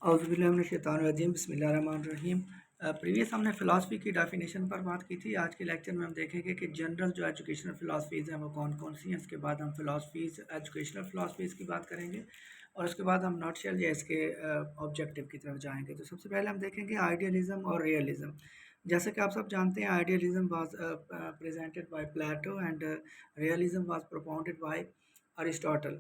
औज़ुबिल्लाहिमिनश्शैतानिर्रजीम बिस्मिल्लाहिर्रहमानिर्रहीम। प्रीवियस हमने फ़िलासफ़ी की डेफिनेशन पर बात की थी। आज के लेक्चर में हम देखेंगे कि जनरल जो एजुकेशनल फ़िलासफ़ीज़ हैं वो कौन कौन सी हैं। उसके बाद हम फ़िलासफ़ीज़ एजुकेशनल फ़िलासफ़ीज़ की बात करेंगे और उसके बाद हम नॉटशेल या इसके ऑब्जेक्टिव की तरफ जाएंगे। तो सबसे पहले हम देखेंगे आइडियलिज़म और रियलिज़म। जैसे कि आप सब जानते हैं, idealism was presented by Plato and realism was propounded by Aristotle,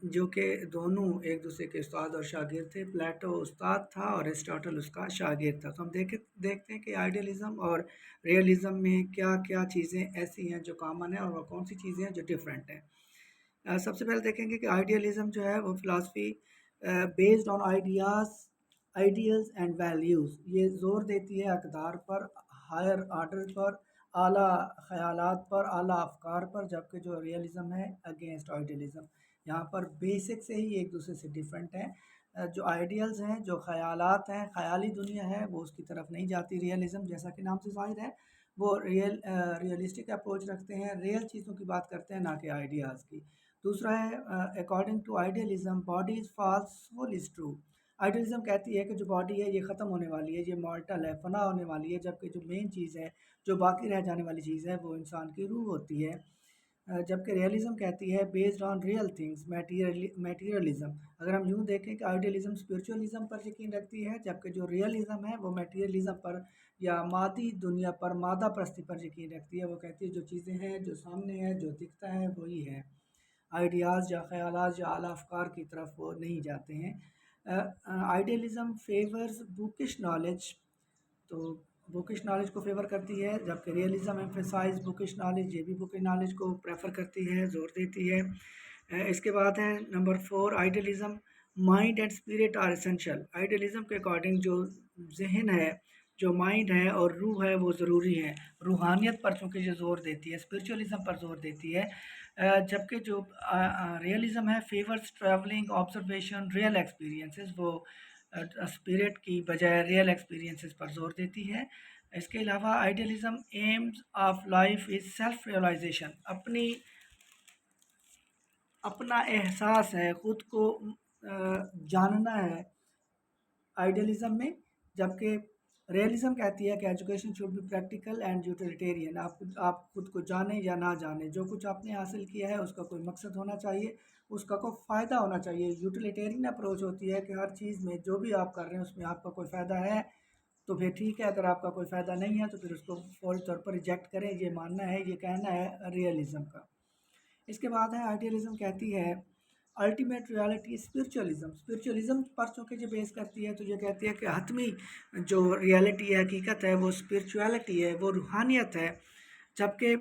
जो कि दोनों एक दूसरे के उस्ताद और शागिर्द थे। प्लेटो उस्ताद था और अरिस्टोटल उसका शागिर्द था। तो हम देखते हैं कि आइडियलिज़म और रियलिज़म में क्या क्या चीज़ें ऐसी हैं जो कॉमन है और वो कौन सी चीज़ें हैं जो डिफरेंट हैं। सबसे पहले देखेंगे कि आइडियलिज़म जो है वो philosophy based on ideals and values, ये ज़ोर देती है अक़दार पर, हायर ऑर्डर पर, आला ख़यालात पर, आला अफ़कार पर, जबकि जो रियलिज़म है अगेंस्ट आइडियलिज़म। यहाँ पर बेसिक से ही एक दूसरे से डिफरेंट है। जो आइडियल्स हैं, जो ख़यालात हैं, ख़याली दुनिया है, वो उसकी तरफ नहीं जाती। रियलिज़म जैसा कि नाम से ज़ाहिर है, वो रियलिस्टिक अप्रोच रखते हैं, रियल चीज़ों की बात करते हैं, ना कि आइडियाज़ की। दूसरा है according to idealism body is false soul is true. Idealism कहती है कि जो बॉडी है ये ख़त्म होने वाली है, ये मॉर्टल है, फना होने वाली है, जबकि जो मेन चीज़ है, जो बाकी रह जाने वाली चीज़ है, वो इंसान की रूह होती है। जबकि रियलिज्म कहती है based on real things, materialism. अगर हम यूँ देखें कि आइडियलिज्म स्पिरिचुअलिज्म पर यकीन रखती है, जबकि जो रियलिज्म है वो मटेरियलिज्म पर या मादी दुनिया पर, मादा परस्ती पर यकीन रखती है। वो कहती है जो चीज़ें हैं, जो सामने है, जो दिखता है, वही है। आइडियाज़ या ख़यालात या आला अफ़कार की तरफ वो नहीं जाते हैं। आइडियलिज़म फेवर्स बुकिश नॉलेज, तो बुकिश नॉलेज को फेवर करती है, जबकि रियलिज़म एम्फेसाइज बुकिश नॉलेज, ये भी बुकिश नॉलेज को प्रेफर करती है, ज़ोर देती है। इसके बाद है number 4 idealism mind and spirit are essential. Idealism के अकॉर्डिंग जो जहन है, जो माइंड है और रूह है वो ज़रूरी है। रूहानियत पर चूँकि ये ज़ोर देती है, स्पिरिचुअलिज़म पर ज़ोर देती है। जबकि जो रियलिज़म है favours travelling observation real experiences, वो स्पिरिट की बजाय रियल एक्सपीरियंसेस पर जोर देती है। इसके अलावा idealism aims of life is self realisation, अपना एहसास है, ख़ुद को जानना है आइडियलिज्म में। जबकि रियलिज्म कहती है कि education should be practical and utilitarian. आप खुद को जाने या ना जाने, जो कुछ आपने हासिल किया है उसका कोई मकसद होना चाहिए, उसका कोई फ़ायदा होना चाहिए। यूटिलिटेरियन अप्रोच होती है कि हर चीज़ में जो भी आप कर रहे हैं उसमें आपका कोई फ़ायदा है तो फिर ठीक है, अगर आपका कोई फ़ायदा नहीं है तो फिर उसको फौरी तौर पर रिजेक्ट करें। ये मानना है, ये कहना है रियलिज़म का। इसके बाद है आइडियलिज़म कहती है अल्टीमेट रियलिटी स्पिरिचुअलिज़म। स्पिरिचुअलिज़म पर चूँकि ये बेस करती है, तो ये कहती है कि हतमी जो रियलिटी है, हकीकत है, वो स्पिरिचुअलिटी है, वो रूहानियत है। जबकि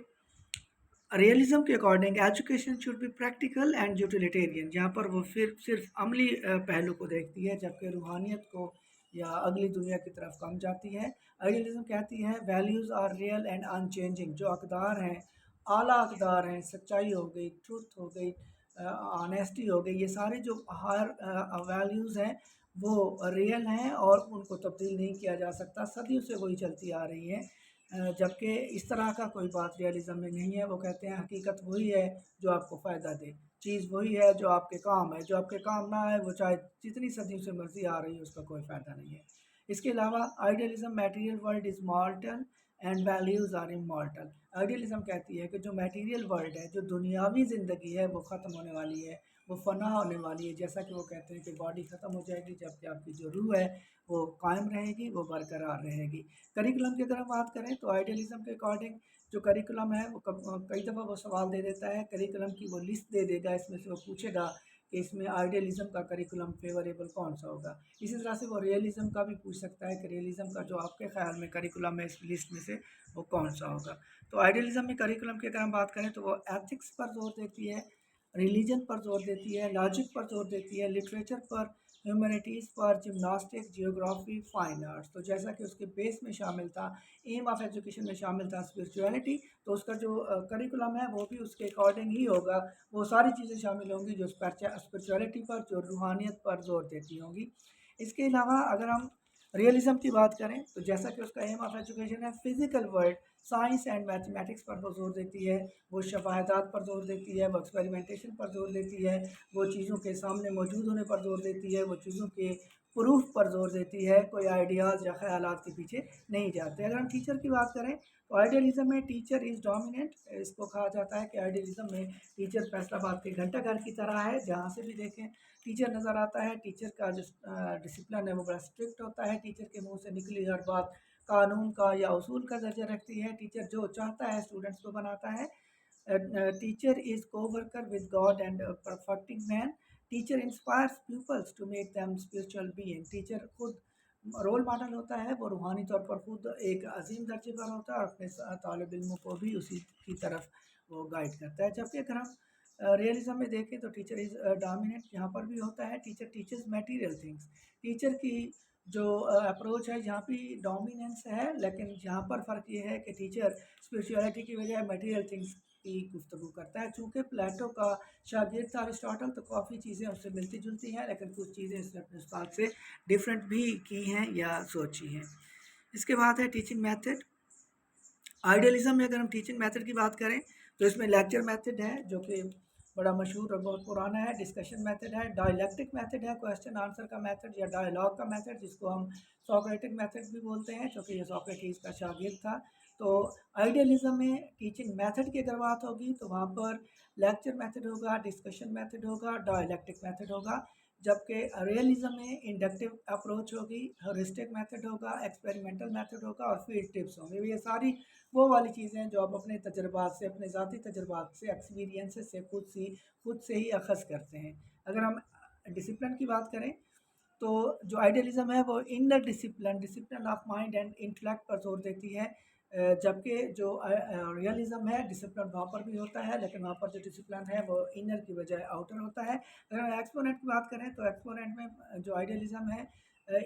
रियलिज़म के according education should be practical and utilitarian, जहाँ पर वो फिर सिर्फ अमली पहलू को देखती है, जबकि रूहानियत को या अगली दुनिया की तरफ कम जाती है। आइडियलिज़म कहती है values are real and unchanging. जो अक़दार हैं, आला अक़दार हैं, सच्चाई हो गई, ट्रुथ हो गई, ऑनेस्टी हो गई, ये सारे जो हायर वैल्यूज़ हैं वो रियल हैं और उनको तब्दील नहीं किया जा सकता, सदियों से वही चलती आ रही हैं। जबकि इस तरह का कोई बात रियलिज़म में नहीं है। वो कहते हैं हकीकत वही है जो आपको फ़ायदा दे, चीज़ वही है जो आपके काम है, जो आपके काम ना आए वो चाहे जितनी सदियों से मर्ज़ी आ रही है, उसका कोई फ़ायदा नहीं है। इसके अलावा idealism material world is mortal and values are immortal. Idealism कहती है कि जो मटेरियल वर्ल्ड है, जो दुनियावी ज़िंदगी है, वो ख़त्म होने वाली है, वो फ़ना होने वाली है। जैसा कि वो कहते हैं कि बॉडी ख़त्म हो जाएगी, जबकि आपकी जो रूह है वो कायम रहेगी, वो बरकरार रहेगी। करिकुलम की अगर हम बात करें तो आइडियलिज़म के अकॉर्डिंग जो करिकुलम है वो कई दफ़ा वो सवाल दे देता है, करिकुलम की वो लिस्ट दे देगा, इसमें से वो पूछेगा कि इसमें आइडियलिज़म का करिकुलम फेवरेबल कौन सा होगा। इसी तरह से वो रियलिज़म का भी पूछ सकता है कि रियलिज़म का जो आपके ख़्याल में करिकुलम है इस लिस्ट में से वो कौन सा होगा। तो आइडियलिज़म में करिकुलम की अगर हम बात करें तो वो एथिक्स पर जोर देती है, रिलीजन पर जोर देती है, लॉजिक पर जोर देती है, लिटरेचर पर, ह्यूमैनिटीज़ पर, जिम्नास्टिक, जियोग्राफी, फाइन आर्ट्स। तो जैसा कि उसके बेस में शामिल था, एम ऑफ एजुकेशन में शामिल था स्पिरिचुअलिटी, तो उसका जो करिकुलम है वो भी उसके अकॉर्डिंग ही होगा। वो सारी चीज़ें शामिल होंगी जो स्पिरिचुअलिटी पर, जो रूहानियत पर जोर देती होंगी। इसके अलावा अगर हम रियलिज़म की बात करें तो जैसा कि उसका एम ऑफ एजुकेशन है physical world science and mathematics पर वो जोर देती है, वो शवाहदात पर जोर देती है, वो एक्सपेरिमेंटेशन पर जोर देती है, वो चीज़ों के सामने मौजूद होने पर जोर देती है, वो चीज़ों के प्रूफ पर जोर देती है, कोई आइडियाज़ या ख्यालात के पीछे नहीं जाते। अगर हम टीचर की बात करें तो आइडियलिज्म में टीचर इज़ डोमिनेंट। इसको कहा जाता है कि आइडियलिज्म में टीचर फैसलाबाद के घंटा घर की तरह है, जहाँ से भी देखें टीचर नज़र आता है। टीचर का जो डिसिप्लिन है वो बड़ा स्ट्रिक्ट होता है, टीचर के मुंह से निकली हर बात कानून का या उसूल का दर्जा रखती है, टीचर जो चाहता है स्टूडेंट्स को बनाता है। Teacher is co-worker with God and perfecting man. Teacher inspires pupils to make them spiritual being. Teacher खुद रोल मॉडल होता है, वो रूहानी तौर पर खुद एक अजीम दर्जे पर होता है और अपने तालिब इल्मों को भी उसी की तरफ वो गाइड करता है। जबकि अगर हम रियलिज्म में देखें तो टीचर इज़ डोमिनेंट, यहाँ पर भी होता है teacher teachers material things. Teacher की जो अप्रोच है यहाँ भी डोमिनेंस है, लेकिन यहाँ पर फ़र्क ये है कि टीचर स्पिरिचुअलिटी की बजाय मटेरियल थिंग्स की गुफ्तगू करता है। चूँकि प्लेटो का शागिर्द था अरिस्टोटल, तो काफ़ी चीज़ें उससे मिलती जुलती हैं, लेकिन कुछ चीज़ें इसने अपने उस्ताद से डिफरेंट भी की हैं या सोची हैं। इसके बाद है टीचिंग मेथड। आइडियलिज्म में अगर हम टीचिंग मेथड की बात करें तो इसमें लेक्चर मेथड है जो कि बड़ा मशहूर और बहुत पुराना है, डिस्कशन मेथड है, डायलैक्टिक मेथड है, क्वेश्चन आंसर का मेथड या डायलॉग का मेथड, जिसको हम सोक्रेटिक मेथड भी बोलते हैं, क्योंकि ये सोक्रेटिस का शागिर्द था। तो आइडियलिज्म में टीचिंग मेथड की अगर बात होगी तो वहाँ पर लेक्चर मेथड होगा, डिस्कशन मेथड होगा, डायलैक्टिक मेथड होगा। जबकि रियलिज्म में इंडक्टिव अप्रोच होगी, हॉरिस्टिक मेथड होगा, एक्सपेरिमेंटल मेथड होगा और फील्ड टिप्स होंगे। ये सारी वो वाली चीज़ें हैं जो आप अपने तजुर्बात से, अपने ज़ाती तजुर्बात से, एक्सपीरियंसेस से खुद से ही अखज़ करते हैं। अगर हम डिसिप्लिन की बात करें तो जो आइडियलिज्म है वो inner discipline of mind and intellect पर जोर देती है। जबकि जो रियलिज्म है डिसिप्लिन वहाँ पर भी होता है, लेकिन वहाँ पर जो डिसिप्लिन है वो इनर की बजाय आउटर होता है। अगर हम एक्सपोनेंट की बात करें तो एक्सपोनेंट में जो आइडियलिज्म है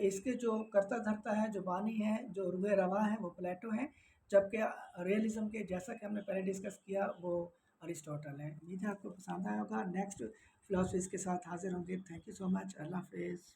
इसके जो कर्ता धर्ता है, जो बानी है, जो रूह रवा है, वो प्लेटो हैं। जबकि रियलिज्म के जैसा कि हमने पहले डिस्कस किया वो अरिस्टोटल है। उम्मीद है आपको पसंद आया होगा। नेक्स्ट फिलॉसफीज़ के साथ हाजिर होंगे। Thank you so much. Allah हाफिज़।